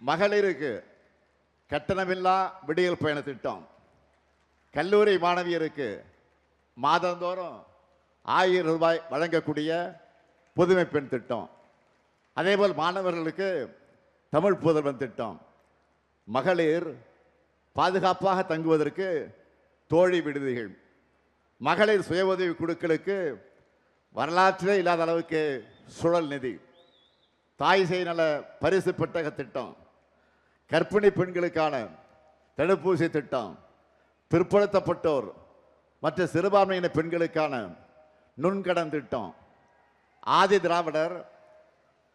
மகளிருக்கு கட்டணமில்லா விடியல் பயண திட்டம், கல்லூரி மாணவியருக்கு மாதந்தோறும் 1000 ரூபாய் வழங்கக்கூடிய புதுமை பெண் திட்டம், அதேபோல் மாணவர்களுக்கு தமிழ் புதல்வன் திட்டம், மகளிர் பாதுகாப்பாக தங்குவதற்கு தோழி விடுதிகள், மகளிர் சுய உதவி குழுக்களுக்கு வரலாற்றிலே இல்லாத அளவுக்கு சுழல் நிதி, தாய் சேய் நல பரிசு பெட்டக திட்டம், கர்ப்பிணி பெண்களுக்கான தடுப்பூசி திட்டம், பிற்படுத்தப்பட்டோர் மற்ற சிறுபான்மையின பெண்களுக்கான நுண்கடன் திட்டம், ஆதி திராவிடர்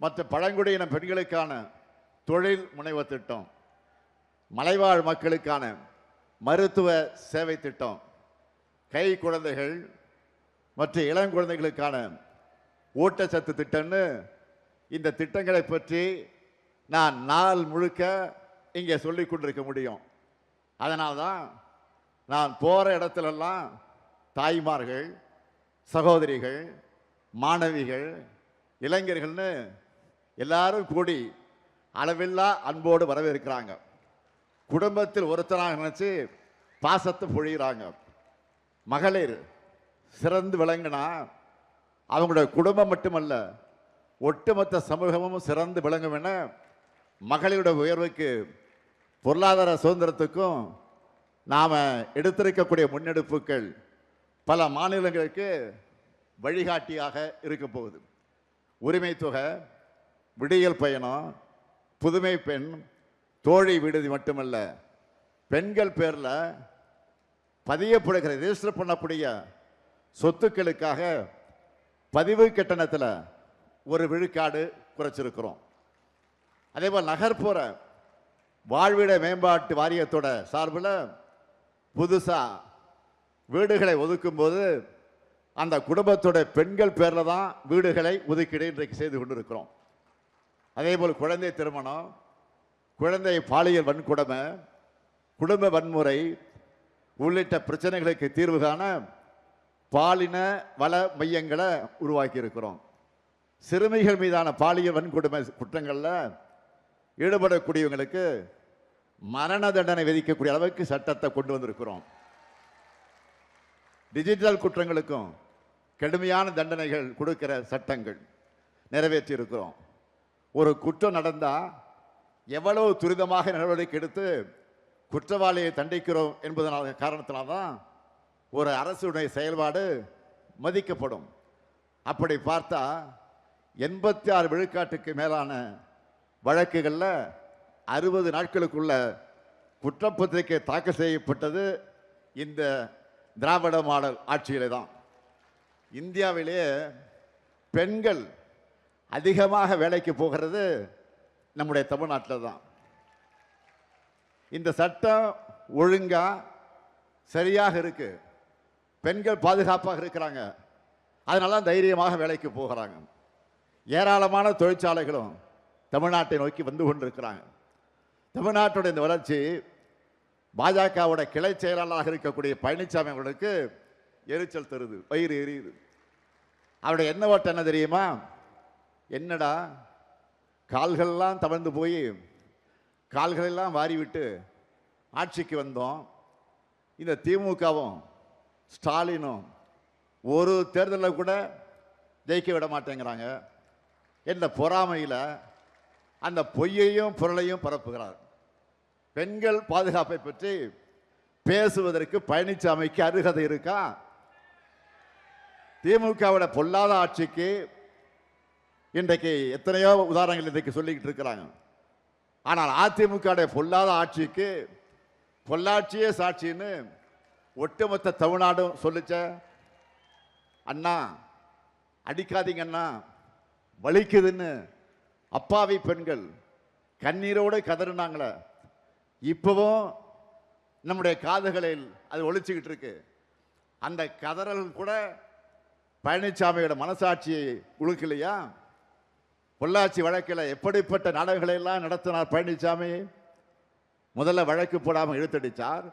மற்ற பழங்குடியின பெண்களுக்கான தொழில் முனைவோர் திட்டம், மலைவாழ் மக்களுக்கான மருத்துவ சேவை திட்டம், கை குழந்தைகள் மற்ற இளங்குழந்தைகளுக்கான ஊட்டச்சத்து திட்டம்னு இந்த திட்டங்களை பற்றி நான் நாள் முழுக்க இங்கே சொல்லிக் கொண்டிருக்க முடியும். அதனால்தான் நான் போகிற இடத்துலெல்லாம் தாய்மார்கள், சகோதரிகள், மாணவிகள், இளைஞர்கள்னு எல்லாரும் கூடி அளவில்லா அன்போடு வரவேற்கிறாங்க. குடும்பத்தில் ஒருத்தராக நினைச்சு பாசத்தை பொழிகிறாங்க. மகளிர் சிறந்து விளங்கினா அவங்களுடைய குடும்பம் மட்டுமல்ல, ஒட்டுமொத்த சமூகமும் சிறந்து விளங்கும் என மகளிருடைய உயர்வுக்கு, பொருளாதார சுதந்திரத்துக்கும் நாம் எடுத்திருக்கக்கூடிய முன்னெடுப்புகள் பல மாநிலங்களுக்கு வழிகாட்டியாக இருக்க போகுது. உரிமை தொகை, விடியல் பயணம், புதுமை பெண், தோழி விடுதி மட்டுமல்ல, பெண்கள் பேரில் பதியப்படுகிற ரெஜிஸ்டர் பண்ணக்கூடிய சொத்துக்களுக்காக பதிவு கட்டணத்தில் ஒரு விழுக்காடு குறைச்சிருக்கிறோம். அதேபோல் நகர்ப்புற வாழ்விட மேம்பாட்டு வாரியத்தோட சார்பில் புதுசாக வீடுகளை ஒதுக்கும் போது அந்த குடும்பத்தோட பெண்கள் பேரில் தான் வீடுகளை ஒதுக்கீடு இன்றைக்கு செய்து கொண்டிருக்கிறோம். அதேபோல் குழந்தை திருமணம், குழந்தை பாலியல் வன்கொடுமை, குடும்ப வன்முறை உள்ளிட்ட பிரச்சனைகளுக்கு தீர்வு காண பாலின வள மையங்களை உருவாக்கி இருக்கிறோம். சிறுமிகள் மீதான பாலியல் வன்கொடுமை குற்றங்களில் ஈடுபடக்கூடியவங்களுக்கு மரண தண்டனை விதிக்கக்கூடிய அளவுக்கு சட்டத்தை கொண்டு வந்திருக்கிறோம். டிஜிட்டல் குற்றங்களுக்கும் கடுமையான தண்டனைகள் கொடுக்கிற சட்டங்கள் நிறைவேற்றி இருக்கிறோம். ஒரு குற்றம் நடந்தால் எவ்வளவு துரிதமாக நடவடிக்கை எடுத்து குற்றவாளியை தண்டிக்கிறோம் என்பதனால காரணத்தினால்தான் ஒரு அரசுடைய செயல்பாடு மதிக்கப்படும். அப்படி பார்த்தா 86 விழுக்காட்டுக்கு மேலான வழக்குகளில் 60 நாட்களுக்குள்ள குற்றப்பத்திரிகை தாக்கல் செய்யப்பட்டது இந்த திராவிட மாடல் ஆட்சியிலே தான். இந்தியாவிலேயே பெண்கள் அதிகமாக வேலைக்கு போகிறது நம்முடைய தமிழ்நாட்டில் தான். இந்த சட்டம் ஒழுங்கா சரியாக இருக்கு, பெண்கள் பாதுகாப்பாக இருக்கிறாங்க, அதனால தைரியமாக வேலைக்கு போகிறாங்க. ஏராளமான தொழிற்சாலைகளும் தமிழ்நாட்டை நோக்கி வந்து கொண்டிருக்கிறாங்க. தமிழ்நாட்டுடைய இந்த வளர்ச்சி பாஜகவோட கிளை செயலாளராக இருக்கக்கூடிய பழனிசாமி அவர்களுக்கு எரிச்சல் தருது, வயிறு எரியுது. அவருடைய என்ன ஓட்டம் என்ன தெரியுமா? என்னடா கால்களெல்லாம் தவழ்ந்து போய் கால்களெல்லாம் வாரிவிட்டு ஆட்சிக்கு வந்தோம், இந்த திமுகவும் ஸ்டாலினும் ஒரு தேர்தலில் கூட ஜெயிக்க விட மாட்டேங்கிறாங்க என்ற பொறாமையில் அந்த பொய்யையும் பொருளையும் பரப்புகிறார். பெண்கள் பாதுகாப்பை பற்றி பேசுவதற்கு பழனிசாமிக்கு அருகதை இருக்கா? திமுகவோட பொல்லாத ஆட்சிக்கு இன்றைக்கு எத்தனையோ உதாரணங்கள் இன்றைக்கு சொல்லிக்கிட்டு இருக்கிறாங்க. ஆனால் அதிமுக பொல்லாத ஆட்சிக்கு பொள்ளாட்சியே சாட்சின்னு ஒட்டுமொத்த தமிழ்நாடும் சொல்லிச்ச. அண்ணா அடிக்காதீங்க அண்ணா, வலிக்குதுன்னு அப்பாவி பெண்கள் கண்ணீரோடு கதறினாங்களே, இப்பவும் நம்முடைய காதுகளில் அது ஒழிச்சுக்கிட்டு இருக்கு. அந்த கதறல் கூட பழனிசாமியோட மனசாட்சியை உழுக்கலையா? பொள்ளாச்சி வழக்கில் எப்படிப்பட்ட நாடகங்களை எல்லாம் நடத்தினார் பழனிசாமி. முதல்ல வழக்கு போடாமல் இழுத்தடித்தார்,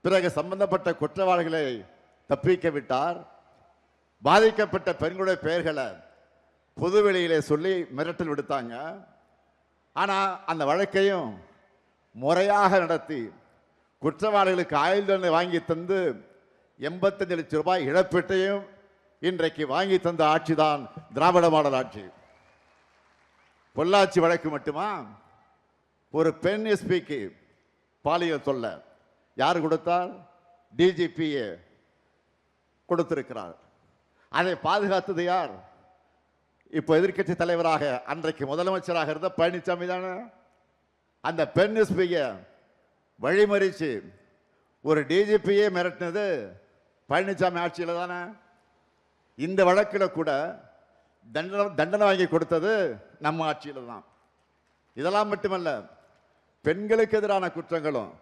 பிறகு சம்பந்தப்பட்ட குற்றவாளிகளை தப்பிக்க விட்டார், பாதிக்கப்பட்ட பெண்களுடைய பெயர்களை பொதுவெளியிலே சொல்லி மிரட்டல் விடுத்தாங்க. ஆனால் அந்த வழக்கையும் முறையாக நடத்தி குற்றவாளிகளுக்கு ஆயுள் தண்டனை வாங்கி தந்து 85 லட்சம் ரூபாய் இழப்பீட்டையும் இன்றைக்கு வாங்கி தந்த ஆட்சி தான் திராவிட மாடல் ஆட்சி. பொள்ளாச்சி வழக்கு மட்டுமா? ஒரு பெண் எஸ்பிக்கு பாலியல் தொல்லை யார் கொடுத்தார்? டிஜிபிஏ கொடுத்திருக்கிறார். அதை பாதுகாத்தது யார்? இப்போ எதிர்க்கட்சி தலைவராக அன்றைக்கு முதலமைச்சராக இருந்த பழனிசாமி தானே. அந்த பெண் எஸ்பியை வழிமறிச்சு ஒரு டிஜிபியே மிரட்டினது பழனிசாமி ஆட்சியில் தானே. இந்த வழக்கில் கூட தண்டனை வாங்கி கொடுத்தது நம்ம ஆட்சியில் தான். இதெல்லாம் மட்டுமல்ல, பெண்களுக்கு எதிரான குற்றங்களும்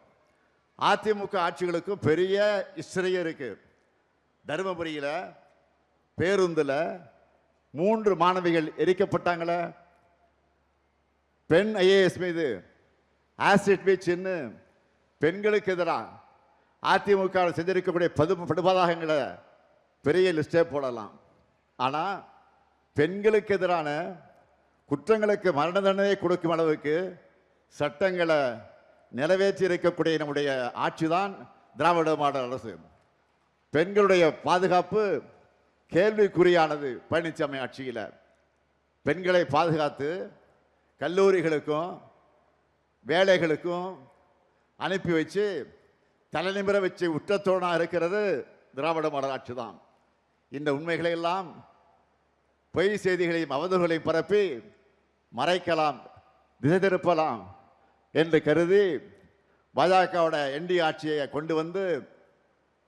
அதிமுக ஆட்சிகளுக்கும் பெரிய ஹிஸ்டரியே இருக்கு. தருமபுரியில் பேருந்தில் 3 மாணவிகள் எரிக்கப்பட்டாங்களே. பெண் ஐஏஎஸ் மீது ஆசிட் வீச்சுன்னு பெண்களுக்கு எதிராக அதிமுக செஞ்சிருக்கக்கூடிய படுபாதகங்களை பெரிய லிஸ்டே போடலாம். ஆனால் பெண்களுக்கு எதிரான குற்றங்களுக்கு மரண தண்டனை கொடுக்கும் அளவுக்கு சட்டங்களை நிறைவேற்றி இருக்கக்கூடிய நம்முடைய ஆட்சி தான் திராவிட மாடல் அரசு. பெண்களுடைய பாதுகாப்பு கேள்விக்குறியானது பழனிசாமி ஆட்சியில். பெண்களை பாதுகாத்து கல்லூரிகளுக்கும் வேலைகளுக்கும் அனுப்பி வச்சு தலைநிமிர வச்சு உற்றத்தோடாக இருக்கிறது திராவிட மாடல் ஆட்சி தான். இந்த உண்மைகளை எல்லாம் பொய் செய்திகளையும் அவதூறுகளையும் பரப்பி மறைக்கலாம், திசை திருப்பலாம் என்று கருதி பாஜகவோட என்டி ஆட்சியை கொண்டு வந்து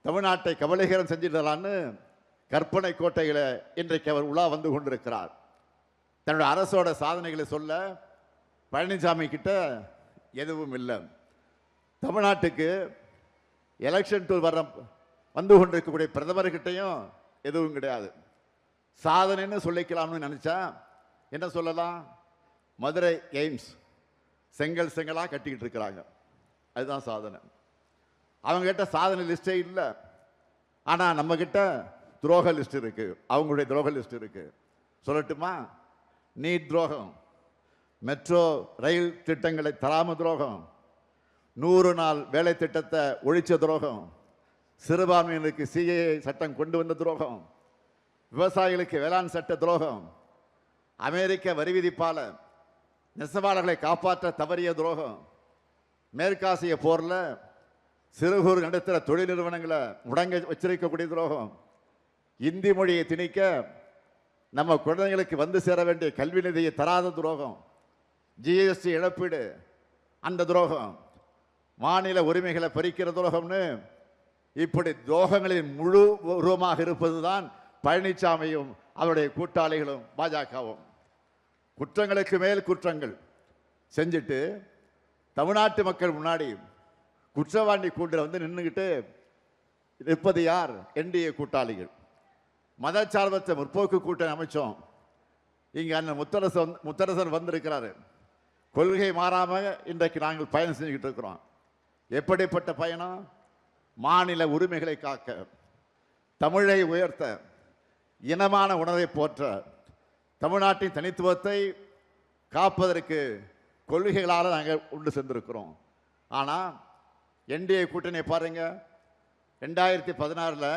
தமிழ்நாட்டை கபலீகரம் செஞ்சிடலான்னு கற்பனை கோட்டைகளை இன்றைக்கு அவர் உலா வந்து கொண்டிருக்கிறார். தன்னுடைய அரசோட சாதனைகளை சொல்ல பழனிசாமி கிட்ட எதுவும் இல்லை. தமிழ்நாட்டுக்கு எலெக்ஷன் டூர் வந்து கொண்டிருக்கக்கூடிய பிரதமர்கிட்டையும் எதுவும் கிடையாது. சாதனைன்னு சொல்லிக்கலாம்னு நினைச்சா என்ன சொல்லலாம்? மதுரை எய்ம்ஸ் செங்கல் செங்கலாக கட்டிக்கிட்டு இருக்கிறாங்க, அதுதான் சாதனை. அவங்க கிட்ட சாதனை லிஸ்டே இல்லை. ஆனால் நம்ம கிட்ட துரோக லிஸ்ட் இருக்கு, அவங்களுடைய துரோக லிஸ்ட் இருக்கு. சொல்லட்டுமா? நீட் துரோகம், மெட்ரோ ரயில் திட்டங்களை தராம துரோகம், 100 நாள் வேலை திட்டத்தை ஒழிச்ச துரோகம், சிறுபான்மையினருக்கு சிஏஏ சட்டம் கொண்டு வந்த துரோகம், விவசாயிகளுக்கு வேளாண் சட்ட துரோகம், அமெரிக்க வரி விதிப்பால நெசவாளர்களை காப்பாற்ற தவறிய துரோகம், மேற்காசிய போரில் சிறு குறு நடுத்தர தொழில் நிறுவனங்களை முடங்க வச்சிருக்கக்கூடிய துரோகம், இந்தி மொழியை திணிக்க நம்ம குழந்தைகளுக்கு வந்து சேர வேண்டிய கல்வி நிதியை தராத துரோகம், ஜிஎஸ்டி இழப்பீடு அந்த துரோகம், மாநில உரிமைகளை பறிக்கிற துரோகம்னு இப்படி துரோகங்களின் முழு உருவமாக இருப்பதுதான் பழனிசாமியும் அவருடைய கூட்டாளிகளும் பாஜகவும். குற்றங்களுக்கு மேல் குற்றங்கள் செஞ்சுட்டு தமிழ்நாட்டு மக்கள் முன்னாடி குற்றவாளி கூண்டில் வந்து நின்றுக்கிட்டு நிற்பது யார்? என்டிஏ கூட்டாளிகள். மதச்சார்பற்ற முற்போக்கு கூட்டணி அமைச்சோம். இங்கே அண்ணன் முத்தரசன் வந்திருக்கிறாரு. கொள்கை மாறாமல் இன்றைக்கு நாங்கள் பயணம் செஞ்சுக்கிட்டு இருக்கிறோம். எப்படிப்பட்ட பயணம்? மாநில உரிமைகளை காக்க, தமிழை உயர்த்த, இனமான உணர்வை போற்ற, தமிழ்நாட்டின் தனித்துவத்தை காப்பதற்கு கொள்கைகளால் நாங்கள் உண்டு சென்றிருக்கிறோம். ஆனால் என்டிஏ கூட்டணியை பாருங்க. 2016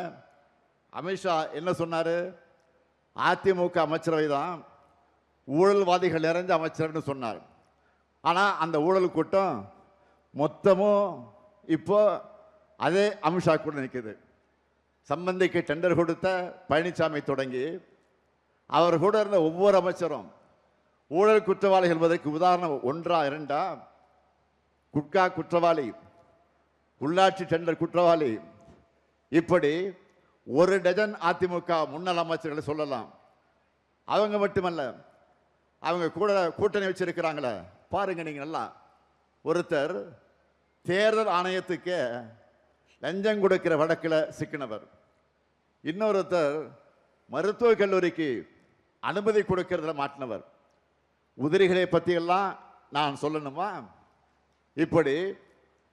அமித்ஷா என்ன சொன்னார்? அதிமுக அமைச்சரவை தான் ஊழல்வாதிகள் நிறைஞ்ச அமைச்சரவைன்னு சொன்னார். ஆனால் அந்த ஊழல் கூட்டம் மொத்தமும் இப்போ அதே அமித்ஷா கூட நிற்குது. சம்பந்திக்கு டெண்டர் கொடுத்த பழனிசாமி தொடங்கி அவர் கூட இருந்த ஒவ்வொரு அமைச்சரும் ஊழல் குற்றவாளிகள் என்பதற்கு உதாரணம் 1 2 குட்கா குற்றவாளி, உள்ளாட்சி டெண்டர் குற்றவாளி, இப்படி 1 டஜன் அதிமுக முன்னாள் அமைச்சர்களை சொல்லலாம். அவங்க மட்டுமல்ல, அவங்க கூட கூட்டணி வச்சிருக்கிறாங்களே பாருங்க நீங்க நல்லா. ஒருத்தர் தேர்தல் ஆணையத்துக்கு லஞ்சம் கொடுக்கிற வழக்கில் சிக்கினவர், இன்னொருத்தர் மருத்துவக் கல்லூரிக்கு அனுமதி கொடுக்கிறதுல மாட்டினவர். உதிரிகளை பற்றியெல்லாம் நான் சொல்லணுமா? இப்படி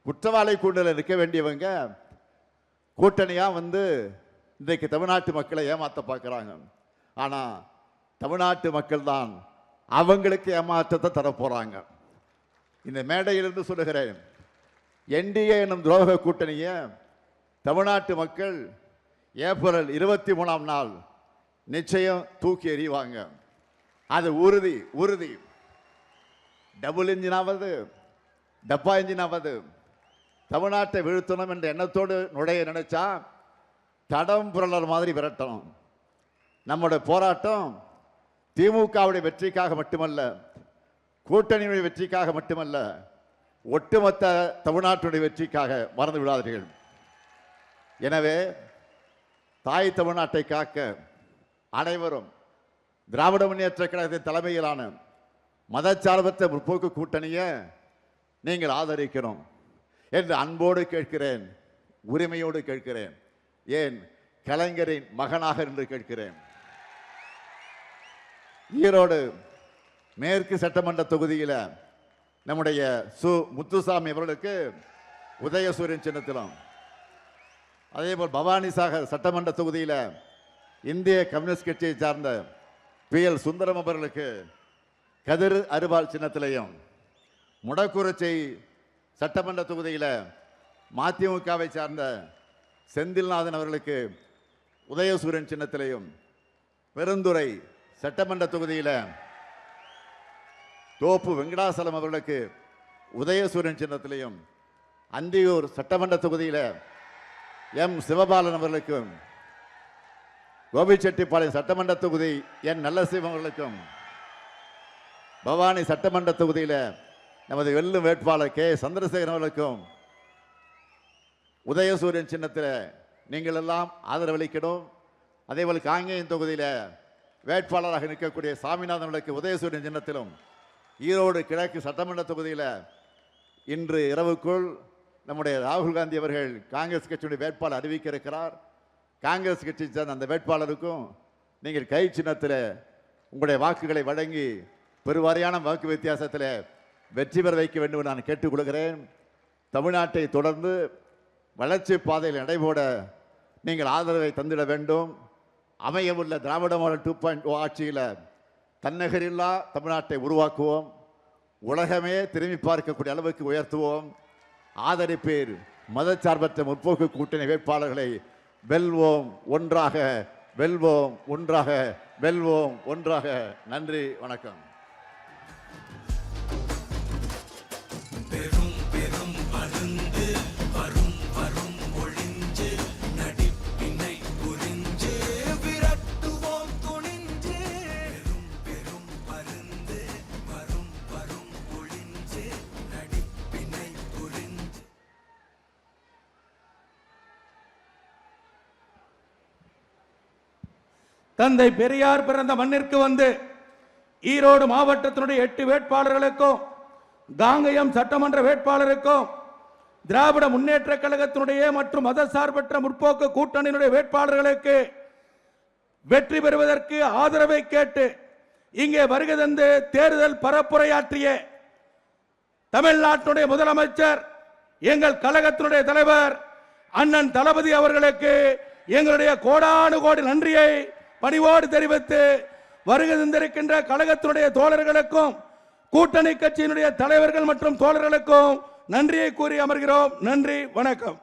குற்றவாளி கூண்டல இருக்க வேண்டியவங்க கூட்டணியா வந்து இன்றைக்கு தமிழ்நாட்டு மக்களை ஏமாற்ற பார்க்குறாங்க. ஆனால் தமிழ்நாட்டு மக்கள் தான் அவங்களுக்கு ஏமாற்றத்தை தரப்போறாங்க. இந்த மேடையிலிருந்து சொல்லுகிறேன், என்டிஏ என்னும் துரோக கூட்டணியை தமிழ்நாட்டு மக்கள் ஏப்ரல் 23ஆம் நாள் நிச்சயம் தூக்கி எறிவாங்க. அது உறுதி உறுதி. டபுள் இன்ஜினாவது டப்பா இன்ஜினாவது தமிழ்நாட்டை வீழ்த்தணும் என்ற எண்ணத்தோடு நுழைய நினைச்சா தடம் புரளர் மாதிரி விரட்டணும். நம்முடைய போராட்டம் திமுகவுடைய வெற்றிக்காக மட்டுமல்ல, கூட்டணியுடைய வெற்றிக்காக மட்டுமல்ல, ஒட்டுமொத்த தமிழ்நாட்டுடைய வெற்றிக்காக மறந்து விடாதீர்கள். எனவே தாய் தமிழ்நாட்டை காக்க அனைவரும் திராவிட முன்னேற்ற கழகத்தின் தலைமையிலான மதச்சார்பற்ற முற்போக்கு கூட்டணியை நீங்கள் ஆதரிக்கணும் என்று அன்போடு கேட்கிறேன், உரிமையோடு கேட்கிறேன். ஏன் கலைஞரின் மகனாக என்று கேட்கிறேன். ஈரோடு மேற்கு சட்டமன்ற தொகுதியில் நம்முடைய முத்துசாமி அவர்களுக்கு உதயசூரியன் சின்னத்திலும், அதேபோல் பவானிசாகர் சட்டமன்ற தொகுதியில் இந்திய கம்யூனிஸ்ட் கட்சியை சார்ந்த PL சுந்தரம் அவர்களுக்கு கதிர் அறுவாள் சின்னத்திலையும், முடக்குறிச்சி சட்டமன்ற தொகுதியில் மதிமுகவை சார்ந்த செந்தில்நாதன் அவர்களுக்கு உதயசூரியன் சின்னத்திலையும், பெருந்துறை சட்டமன்ற தொகுதியில் தோப்பு வெங்கடாசலம் அவர்களுக்கு உதயசூரியன் சின்னத்திலையும், அந்தியூர் சட்டமன்ற தொகுதியில் M சிவபாலன் அவர்களுக்கும், கோபிச்செட்டிப்பாளையம் சட்டமன்ற தொகுதி N நல்லசிவம் அவர்களுக்கும், பவானி சட்டமன்ற தொகுதியில் நமது வெல்லும் வேட்பாளர் K சந்திரசேகரன் அவர்களுக்கும் உதயசூரியன் சின்னத்தில் நீங்கள் எல்லாம் ஆதரவளிக்கணும். அதேபோல் காங்கேயம் தொகுதியில் வேட்பாளராக நிற்கக்கூடிய சாமிநாதன் அவர்களுக்கு உதயசூரியன் சின்னத்திலும், ஈரோடு கிழக்கு சட்டமன்ற தொகுதியில் இன்று இரவுக்குள் நம்முடைய ராகுல் காந்தி அவர்கள் காங்கிரஸ் கட்சியுடைய வேட்பாளர் அறிவிக்க இருக்கிறார். காங்கிரஸ் கட்சி சேர்ந்த அந்த வேட்பாளருக்கும் நீங்கள் கை சின்னத்தில் உங்களுடைய வாக்குகளை வழங்கி பெருவாரியான வாக்கு வித்தியாசத்தில் வெற்றி பெற வைக்க வேண்டும் என்று நான் கேட்டுக்கொள்கிறேன். தமிழ்நாட்டை தொடர்ந்து வளர்ச்சி பாதையில் நடைபோட நீங்கள் ஆதரவை தந்திட வேண்டும். அமையவுள்ள திராவிட மாடல் 2.0 ஆட்சியில் தன்னகரில்லா தமிழ்நாட்டை உருவாக்குவோம். உலகமே திரும்பி பார்க்கக்கூடிய அளவுக்கு உயர்த்துவோம். ஆதரிப்பீர். மதச்சார்பற்ற முற்போக்கு கூட்டணி வேட்பாளர்களை வெல்வோம் ஒன்றாக, வெல்வோம் ஒன்றாக, வெல்வோம் ஒன்றாக. நன்றி, வணக்கம். தந்தை பெரியார் பிறந்த மண்ணிற்கு வந்து ஈரோடு மாவட்டத்தினுடைய 8 வேட்பாளர்களுக்கும், காங்கயம் சட்டமன்ற வேட்பாளருக்கும், திராவிட முன்னேற்ற கழகத்தினுடைய மற்றும் மதசார்பற்ற முற்போக்கு கூட்டணியினுடைய வேட்பாளர்களுக்கு வெற்றி பெறுவதற்கு ஆதரவை கேட்டு இங்கே வருகை தந்து தேர்தல் பரப்புரையாற்றிய தமிழ்நாட்டுடைய முதலமைச்சர், எங்கள் கழகத்தினுடைய தலைவர் அண்ணன் தளபதி அவர்களுக்கு எங்களுடைய கோடானு கோடி நன்றியை பணிவோடு தெரிவித்து, வருகை தந்திருக்கின்ற கழகத்தினுடைய தோழர்களுக்கும் கூட்டணி கட்சியினுடைய தலைவர்கள் மற்றும் தோழர்களுக்கும் நன்றியை கூறி அமர்கிறோம். நன்றி, வணக்கம்.